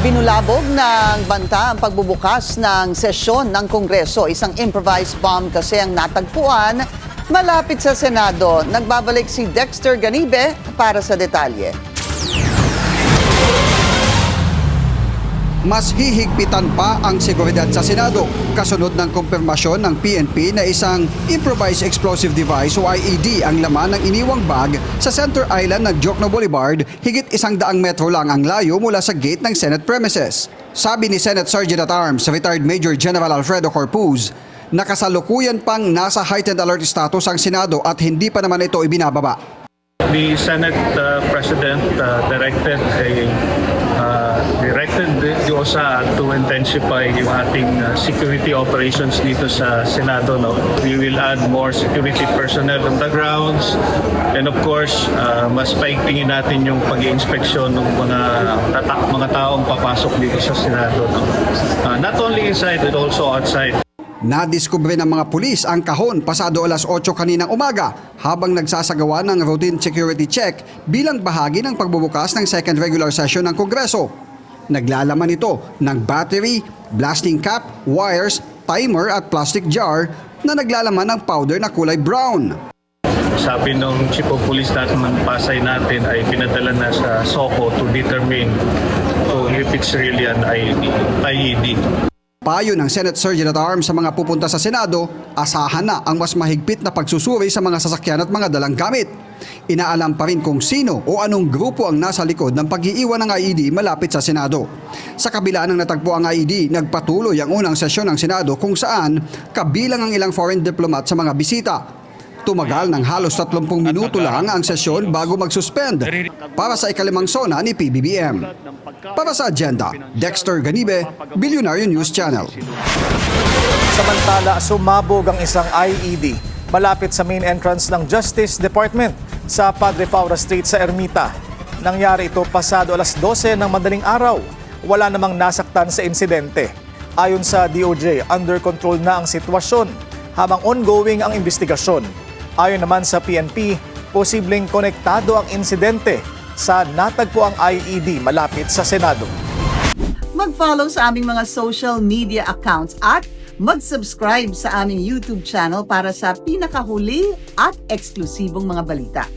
Binulabog ng banta ang pagbubukas ng sesyon ng Kongreso. Isang improvised bomb kasi ang natagpuan malapit sa Senado. Nagbabalik si Dexter Ganibe para sa detalye. Mas hihigpitan pa ang seguridad sa Senado kasunod ng kumpirmasyon ng PNP na isang improvised explosive device o IED ang laman ng iniwang bag sa Center Island ng Jokno Boulevard, higit 100 metro lang ang layo mula sa gate ng Senate premises. Sabi ni Senate Sergeant at Arms, retired Major General Alfredo Corpuz, nakasalukuyan pang nasa heightened alert status ang Senado at hindi pa naman ito ibinababa. The Senate President directed the OSA to intensify yung ating security operations dito sa Senado. No? We will add more security personnel on the grounds, and of course, mas paigtingin natin yung pag-iinspeksyon ng mga taong papasok dito sa Senado. No? Not only inside but also outside. Nadiskubre ng mga pulis ang kahon pasado alas 8 kaninang umaga habang nagsasagawa ng routine security check bilang bahagi ng pagbubukas ng second regular session ng Kongreso. Naglalaman ito ng battery, blasting cap, wires, timer at plastic jar na naglalaman ng powder na kulay brown. Sabi ng Chief of Police natin ng Pasay natin ay pinadala na sa SOCO to determine if it's really an IED. Payo ng Senate Sergeant at Arms sa mga pupunta sa Senado, asahan na ang mas mahigpit na pagsusuri sa mga sasakyan at mga dalang gamit. Inaalam pa rin kung sino o anong grupo ang nasa likod ng pag-iiwan ng IED malapit sa Senado. Sa kabila ng natagpo ang IED, nagpatuloy ang unang sesyon ng Senado kung saan kabilang ang ilang foreign diplomat sa mga bisita. Tumagal ng halos 30 minuto lang ang sesyon bago mag-suspend para sa ikalimang sona ni PBBM. Para sa Agenda, Dexter Ganibe, Billionaire News Channel. Samantala, sumabog ang isang IED malapit sa main entrance ng Justice Department sa Padre Faura Street sa Ermita. Nangyari ito pasado alas 12 ng madaling araw. Wala namang nasaktan sa insidente. Ayon sa DOJ, under control na ang sitwasyon habang ongoing ang investigasyon. Ayon naman sa PNP, posibleng konektado ang insidente sa natagpuang IED malapit sa Senado. Mag-follow sa aming mga social media accounts at mag-subscribe sa aming YouTube channel para sa pinakahuli at eksklusibong mga balita.